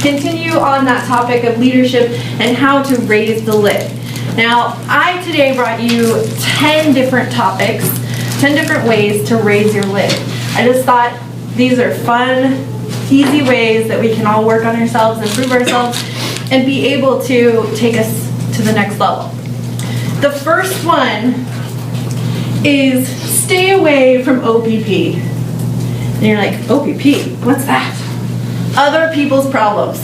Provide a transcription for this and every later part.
continue on that topic of leadership and how to raise the lid. Now, I today brought you 10 different topics, 10 different ways to raise your lid. I just thought these are fun, easy ways that we can all work on ourselves, improve ourselves, and be able to take us to the next level. The first one is stay away from OPP. And you're like, OPP, what's that? Other people's problems.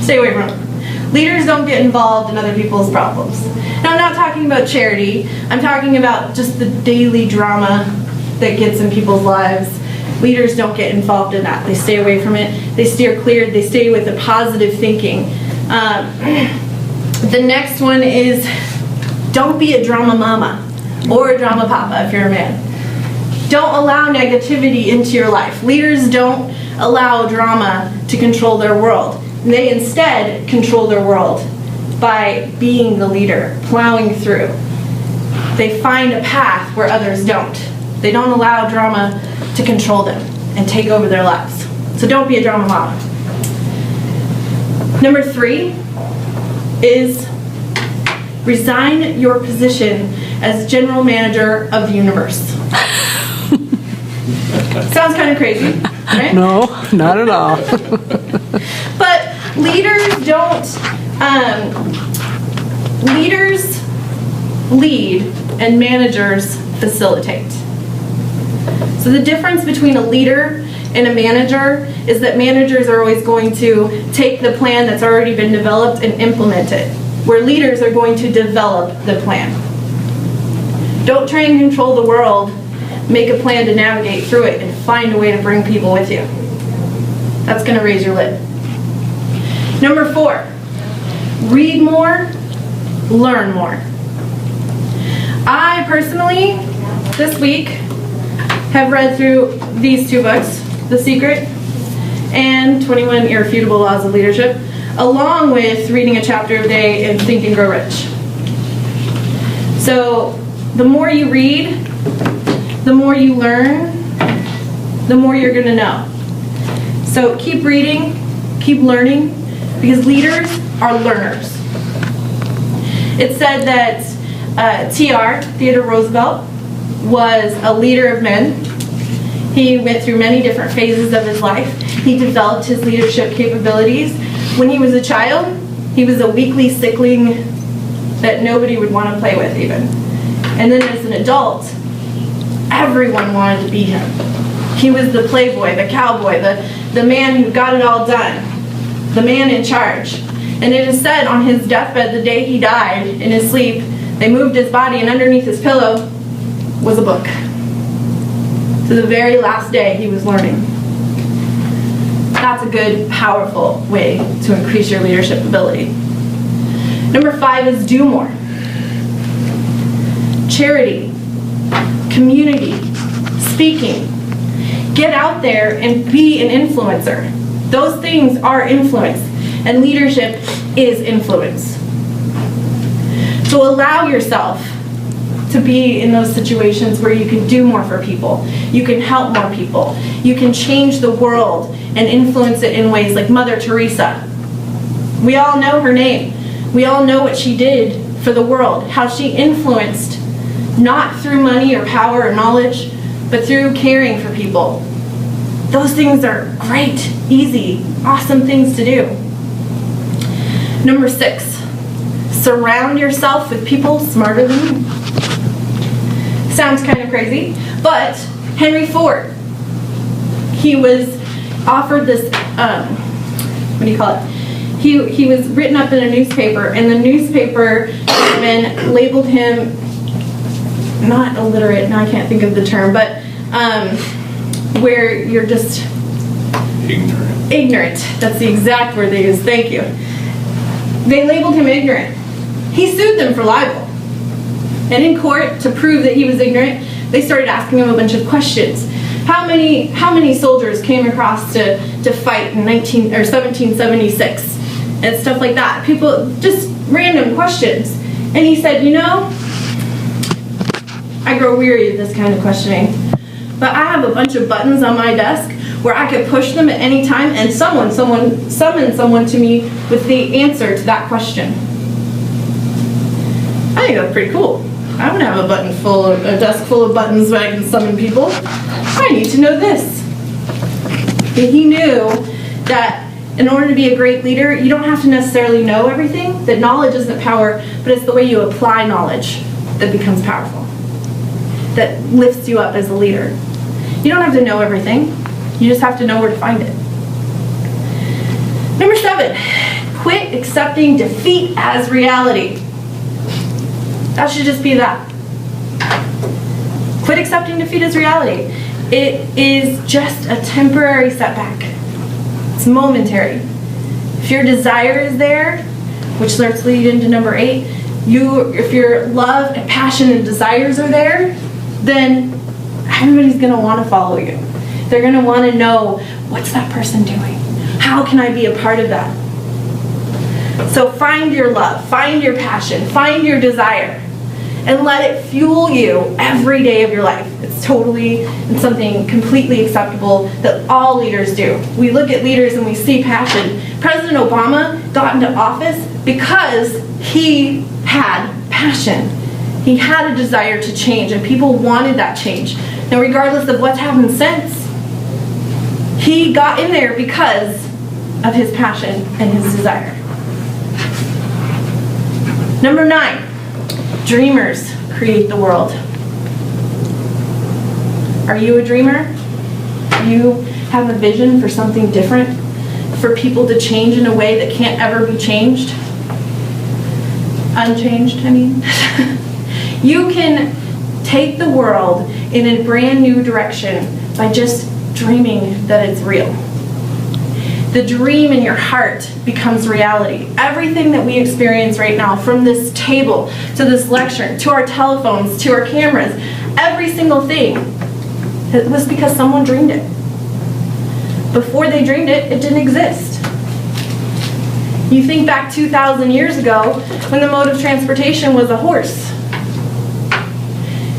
Stay away from them. Leaders don't get involved in other people's problems. Now, I'm not talking about charity. I'm talking about just the daily drama that gets in people's lives. Leaders don't get involved in that. They stay away from it. They steer clear. They stay with the positive thinking. The next one is don't be a drama mama or a drama papa if you're a man. Don't allow negativity into your life. Leaders don't allow drama to control their world. They instead control their world by being the leader, plowing through. They find a path where others don't. They don't allow drama to control them and take over their lives. So don't be a drama mama. Number 3 is resign your position as general manager of the universe. Sounds kind of crazy, right? No, not at all. But leaders don't, leaders lead and managers facilitate. So the difference between a leader and a manager is that managers are always going to take the plan that's already been developed and implement it, where leaders are going to develop the plan. Don't try and control the world. Make a plan to navigate through it and find a way to bring people with you. That's going to raise your lid. Number 4, read more, learn more. I personally, this week, have read through these 2 books, The Secret and 21 Irrefutable Laws of Leadership, along with reading a chapter a day in Think and Grow Rich. So the more you read, the more you learn, the more you're going to know. So keep reading, keep learning, because leaders are learners. It said that Theodore Roosevelt was a leader of men. He went through many different phases of his life. He developed his leadership capabilities. When he was a child, he was a weakly sickling that nobody would want to play with even. And then as an adult, everyone wanted to be him. He was the playboy, the cowboy, the man who got it all done, the man in charge. And it is said on his deathbed, the day he died in his sleep, they moved his body and underneath his pillow was a book. So the very last day he was learning. That's a good, powerful way to increase your leadership ability. Number 5 is do more. Charity, community, speaking. Get out there and be an influencer. Those things are influence, and leadership is influence. So allow yourself to be in those situations where you can do more for people. You can help more people. You can change the world and influence it in ways like Mother Teresa. We all know her name. We all know what she did for the world, how she influenced, not through money or power or knowledge, but through caring for people. Those things are great, easy, awesome things to do. Number 6, surround yourself with people smarter than you. Sounds kind of crazy, but Henry Ford, he was offered this, what do you call it? He was written up in a newspaper, and the newspaper man labeled him not illiterate, now I can't think of the term, but where you're just ignorant. That's the exact word they used, thank you. They labeled him ignorant. He sued them for libel. And in court, to prove that he was ignorant, they started asking him a bunch of questions. How many soldiers came across to fight in 1776? And stuff like that. People, just random questions. And he said, you know, I grow weary of this kind of questioning. But I have a bunch of buttons on my desk where I could push them at any time and summon someone to me with the answer to that question. I think that's pretty cool. I want to have a desk full of buttons where I can summon people. I need to know this. He knew that in order to be a great leader, you don't have to necessarily know everything. That knowledge isn't power, but it's the way you apply knowledge that becomes powerful, that lifts you up as a leader. You don't have to know everything. You just have to know where to find it. Number 7, quit accepting defeat as reality. That should just be that. Quit accepting defeat as reality. It is just a temporary setback. It's momentary. If your desire is there, which starts leading into number 8, if your love and passion and desires are there, then everybody's going to want to follow you. They're going to want to know, what's that person doing? How can I be a part of that? So find your love, find your passion, find your desire, and let it fuel you every day of your life. It's something completely acceptable that all leaders do. We look at leaders and we see passion. President Obama got into office because he had passion. He had a desire to change, and people wanted that change. Now, regardless of what's happened since, he got in there because of his passion and his desire. Number 9. Dreamers create the world. Are you a dreamer? Do you have a vision for something different? For people to change in a way that can't ever be changed? Unchanged, I mean. You can take the world in a brand new direction by just dreaming that it's real. The dream in your heart becomes reality. Everything that we experience right now, from this table to this lecture, to our telephones, to our cameras, every single thing, it was because someone dreamed it. Before they dreamed it, it didn't exist. You think back 2,000 years ago when the mode of transportation was a horse.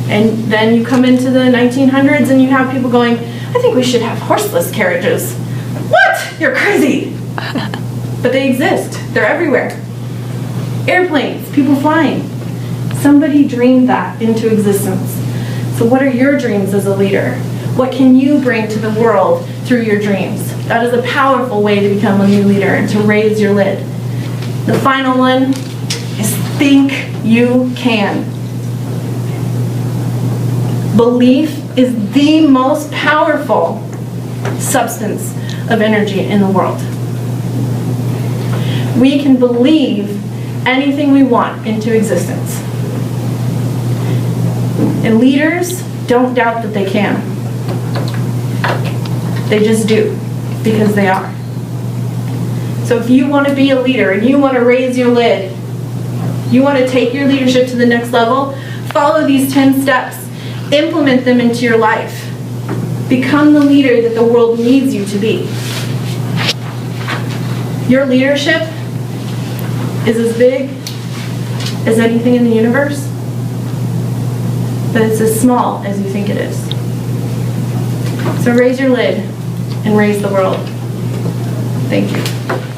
And then you come into the 1900s and you have people going, I think we should have horseless carriages. What? You're crazy. But they exist. They're everywhere. Airplanes, people flying. Somebody dreamed that into existence. So what are your dreams as a leader? What can you bring to the world through your dreams? That is a powerful way to become a new leader and to raise your lid. The final one is think you can. Belief is the most powerful substance of energy in the world. We can believe anything we want into existence. And leaders don't doubt that they can. They just do, because they are. So if you want to be a leader and you want to raise your lid, you want to take your leadership to the next level, follow these 10 steps, implement them into your life. Become the leader that the world needs you to be. Your leadership is as big as anything in the universe, but it's as small as you think it is. So raise your lid and raise the world. Thank you.